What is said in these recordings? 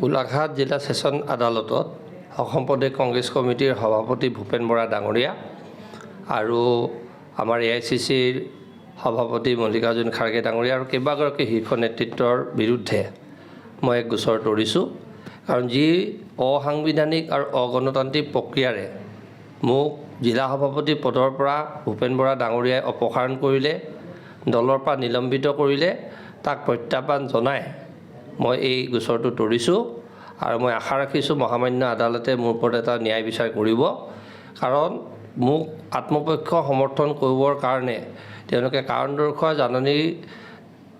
গোলাঘাট জিলা সেশন আদালতত অসম প্ৰদেশ কংগ্ৰেছ কমিটিৰ সভাপতি ভূপেন বৰা ডাঙৰীয়া আৰু আমাৰ AICCৰ সভাপতি মল্লিকাৰ্জুন খাৰ্গে ডাঙৰীয়া আৰু কেইবাগৰাকী শীৰ্ষ নেতৃত্বৰ বিৰুদ্ধে মই এক গোচৰ তৰিছোঁ। কাৰণ যি অসাংবিধানিক আৰু অগণতান্ত্ৰিক প্ৰক্ৰিয়াৰে মোক জিলা সভাপতি পদৰ পৰা ভূপেন বৰা ডাঙৰীয়াই অপসাৰণ কৰিলে, দলৰ পৰা নিলম্বিত কৰিলে, তাক প্ৰত্যাহ্বান জনাই মই এই গোচৰটো তৰিছোঁ। আৰু মই আশা ৰাখিছোঁ মহামান্য আদালতে মোৰ ওপৰত এটা ন্যায় বিচাৰ কৰিব। কাৰণ মোক আত্মপক্ষ সমৰ্থন কৰিবৰ কাৰণে তেওঁলোকে কাৰণ দৰ্শোৱা জাননী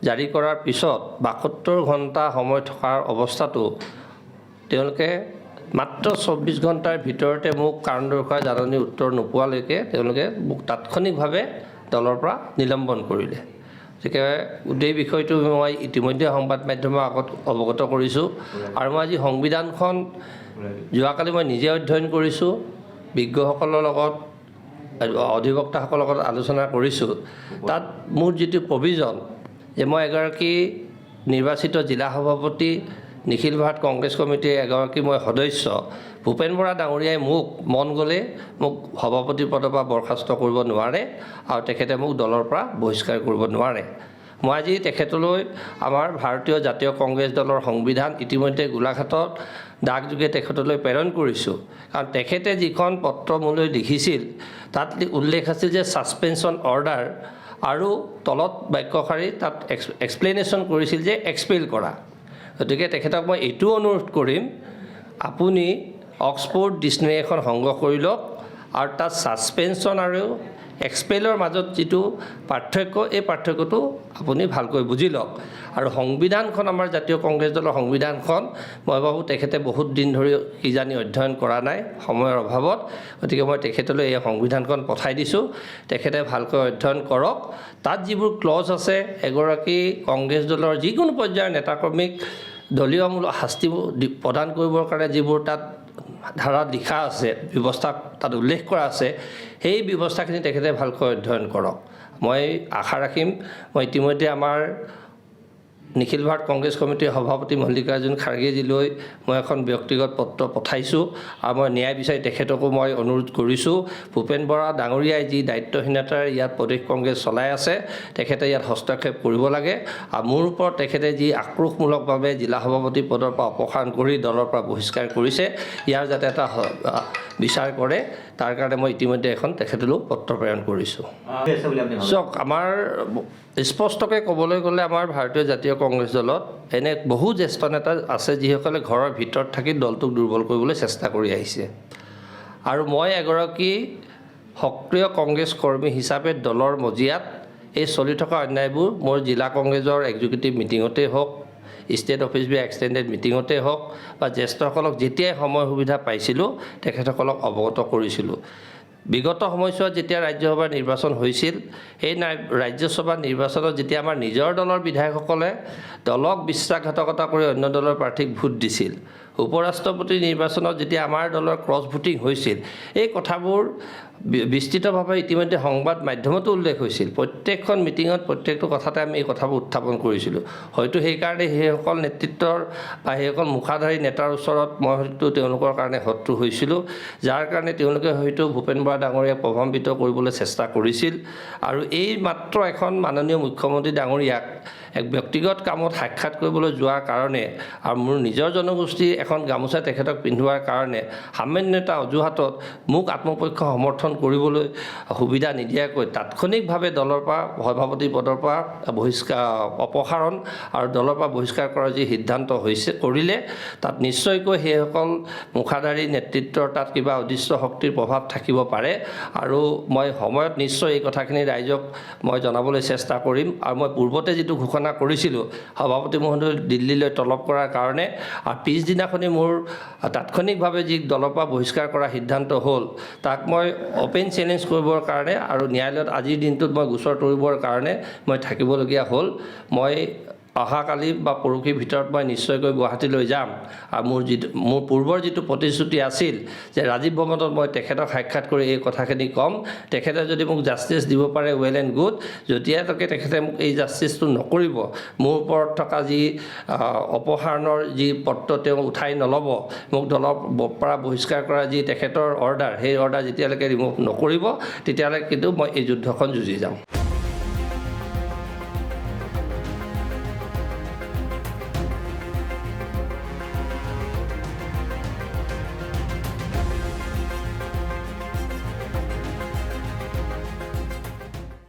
জাৰি কৰাৰ পিছত ৭২ ঘণ্টা সময় থকাৰ অৱস্থাটো তেওঁলোকে মাত্ৰ ২৪ ঘণ্টাৰ ভিতৰতে মোক কাৰণ দৰ্শোৱা জাননীৰ উত্তৰ নোপোৱালৈকে তেওঁলোকে মোক তাৎক্ষণিকভাৱে দলৰ পৰা নিলম্বন কৰিলে। গতিকে গোটেই বিষয়টো মই ইতিমধ্যে সংবাদ মাধ্যমৰ আগত অৱগত কৰিছোঁ। আৰু মই আজি সংবিধানখন যোৱাকালি মই নিজে অধ্যয়ন কৰিছোঁ, বিজ্ঞসকলৰ লগত অধিবক্তাসকলৰ লগত আলোচনা কৰিছোঁ। তাত মোৰ যিটো প্ৰভিজন যে মই এগৰাকী নিৰ্বাচিত জিলা সভাপতি, নিখিল ভাৰত কংগ্ৰেছ কমিটিৰ এগৰাকী মই সদস্য, ভূপেন বৰা ডাঙৰীয়াই মোক মন গ'লে মোক সভাপতি পদৰ পৰা বৰখাস্ত কৰিব নোৱাৰে আৰু তেখেতে মোক দলৰ পৰা বহিষ্কাৰ কৰিব নোৱাৰে। মই আজি তেখেতলৈ আমাৰ ভাৰতীয় জাতীয় কংগ্ৰেছ দলৰ সংবিধান ইতিমধ্যে গোলাঘাটত ডাকযোগে তেখেতলৈ প্ৰেৰণ কৰিছোঁ। কাৰণ তেখেতে যিখন পত্ৰ মোলৈ লিখিছিল তাত উল্লেখ আছিল যে ছাছপেনশ্যন অৰ্ডাৰ আৰু তলত বাক্যশাৰী তাত এক্সপ্লেনেশ্যন কৰিছিল যে এক্সপেল কৰা। গতিকে তেখেতক মই এইটোও অনুৰোধ কৰিম, আপুনি অক্সফৰ্ড ডিক্সনেৰী এখন সংগ্ৰহ কৰি লওক আৰু তাত ছাছপেনশ্যন আৰু এক্সপেলৰ মাজত যিটো পাৰ্থক্য, এই পাৰ্থক্যটো আপুনি ভালকৈ বুজি লওক। আৰু সংবিধানখন, আমাৰ জাতীয় কংগ্ৰেছ দলৰ সংবিধানখন মই ভাবোঁ তেখেতে বহুত দিন ধৰি কিজানি অধ্যয়ন কৰা নাই সময়ৰ অভাৱত। গতিকে মই তেখেতলৈ এই সংবিধানখন পঠাই দিছোঁ, তেখেতে ভালকৈ অধ্যয়ন কৰক। তাত যিবোৰ ক্লজ আছে, এগৰাকী কংগ্ৰেছ দলৰ যিকোনো পৰ্যায়ৰ নেতাকৰ্মীক দলীয়মূলক শাস্তি প্ৰদান কৰিবৰ কাৰণে যিবোৰ তাত ধাৰাত লিখা আছে, ব্যৱস্থা তাত উল্লেখ কৰা আছে, সেই ব্যৱস্থাখিনি তেখেতে ভালকৈ অধ্যয়ন কৰক। মই আশা ৰাখিম, মই ইতিমধ্যে আমাৰ নিখিল ভাৰত কংগ্ৰেছ কমিটিৰ সভাপতি মল্লিকাৰ্জুন খাৰ্গেজীলৈ মই এখন ব্যক্তিগত পত্ৰ পঠাইছোঁ আৰু মই ন্যায় বিচাৰি তেখেতকো মই অনুৰোধ কৰিছোঁ, ভূপেন বৰা ডাঙৰীয়াই যি দায়িত্বহীনতাৰে ইয়াত প্ৰদেশ কংগ্ৰেছ চলাই আছে তেখেতে ইয়াত হস্তক্ষেপ কৰিব লাগে। আৰু মোৰ ওপৰত তেখেতে যি আক্ৰোশমূলকভাৱে জিলা সভাপতি পদৰ পৰা অপসাৰণ কৰি দলৰ পৰা বহিষ্কাৰ কৰিছে, ইয়াৰ যাতে এটা বিচাৰ কৰে, তাৰ কাৰণে মই ইতিমধ্যে এখন তেখেতলৈ পত্ৰ প্ৰেৰণ কৰিছোঁ। চাওক, আমাৰ স্পষ্টকৈ ক'বলৈ গ'লে আমাৰ ভাৰতীয় জাতীয় কংগ্ৰেছ দলত এনে বহু জ্যেষ্ঠ নেতা আছে যিসকলে ঘৰৰ ভিতৰত থাকি দলটোক দুৰ্বল কৰিবলৈ চেষ্টা কৰি আহিছে। আৰু মই এগৰাকী সক্ৰিয় কংগ্ৰেছ কৰ্মী হিচাপে দলৰ মজিয়াত এই চলি থকা অন্যায়বোৰ মোৰ জিলা কংগ্ৰেছৰ এক্সিকিউটিভ মিটিঙতেই হওক, ষ্টেট অফিচ বা এক্সটেণ্ডেড মিটিঙতেই হওক বা জ্যেষ্ঠসকলক যেতিয়াই সময় সুবিধা পাইছিলোঁ তেখেতসকলক অৱগত কৰিছিলোঁ। বিগত সময়ছোৱাত যেতিয়া ৰাজ্যসভাৰ নিৰ্বাচন হৈছিল, সেই ৰাজ্যসভা নিৰ্বাচনত যেতিয়া আমাৰ নিজৰ দলৰ বিধায়কসকলে দলক বিশ্বাসঘাতকতা কৰি অন্য দলৰ প্ৰাৰ্থীক ভোট দিছিল, উপৰাষ্ট্ৰপতি নিৰ্বাচনত যেতিয়া আমাৰ দলৰ ক্ৰছ ভোটিং হৈছিল, এই কথাবোৰ বিস্তৃতভাৱে ইতিমধ্যে সংবাদ মাধ্যমতো উল্লেখ হৈছিল। প্ৰত্যেকখন মিটিঙত প্ৰত্যেকটো কথাতে আমি এই কথাবোৰ উত্থাপন কৰিছিলোঁ। হয়তো সেইকাৰণে সেইসকল নেতৃত্বৰ বা সেইসকল মুখাধাৰী নেতাৰ ওচৰত মই হয়তো তেওঁলোকৰ কাৰণে শত্ৰু হৈছিলোঁ, যাৰ কাৰণে তেওঁলোকে হয়তো ভূপেন বৰা ডাঙৰীয়াক প্ৰভাৱান্বিত কৰিবলৈ চেষ্টা কৰিছিল। আৰু এই মাত্ৰ এখন মাননীয় মুখ্যমন্ত্ৰী ডাঙৰীয়াক এক ব্যক্তিগত কামত সাক্ষাৎ কৰিবলৈ যোৱাৰ কাৰণে আৰু মোৰ নিজৰ জনগোষ্ঠীৰ এখন গামোচা তেখেতক পিন্ধোৱাৰ কাৰণে সামান্য এটা অজুহাতত মোক আত্মপক্ষ সমৰ্থন কৰিবলৈ সুবিধা নিদিয়াকৈ তাৎক্ষণিকভাৱে দলৰ পৰা সভাপতি পদৰ পৰা অপসাৰণ আৰু দলৰ পৰা বহিষ্কাৰ কৰাৰ যি সিদ্ধান্ত কৰিলে, তাত নিশ্চয়কৈ সেইসকল মুখাধাৰী নেতৃত্বৰ তাত কিবা অদৃশ্য শক্তিৰ প্ৰভাৱ থাকিব পাৰে। আৰু মই সময়ত নিশ্চয় এই কথাখিনি ৰাইজক মই জনাবলৈ চেষ্টা কৰিম। আৰু মই পূৰ্বতে যিটো ঘোষণা কৰিছিলোঁ সভাপতি মহোদয় দিল্লীলৈ তলব কৰাৰ কাৰণে, আৰু পিছদিনাখনি মোৰ তাৎক্ষণিকভাৱে যি দলৰ পৰা বহিষ্কাৰ কৰাৰ সিদ্ধান্ত হ'ল, তাক মই অপেন চেলেঞ্জ কৰিবৰ কাৰণে আৰু ন্যায়ালয়ত আজিৰ দিনটোত মই গোচৰ তৰিবৰ কাৰণে মই থাকিবলগীয়া হ'ল। মই অহাকালি বা পৰহিৰ ভিতৰত মই নিশ্চয়কৈ গুৱাহাটীলৈ যাম আৰু মোৰ পূৰ্বৰ যিটো প্ৰতিশ্ৰুতি আছিল যে ৰাজীৱ ভৱনত মই তেখেতক সাক্ষাৎ কৰি এই কথাখিনি ক'ম, তেখেতে যদি মোক জাষ্টিছ দিব পাৰে ৱেল এণ্ড গুড, যেতিয়ালৈকে তেখেতে মোক এই জাষ্টিছটো নকৰিব, মোৰ ওপৰত থকা যি অপসাৰণৰ যি পত্ৰ তেওঁ উঠাই নল'ব, মোক দলৰ পৰা বহিষ্কাৰ কৰা যি তেখেতৰ অৰ্ডাৰ, সেই অৰ্ডাৰ যেতিয়ালৈকে ৰিমুভ নকৰিব তেতিয়ালৈকে কিন্তু মই এই যুদ্ধখন যুঁজি যাম।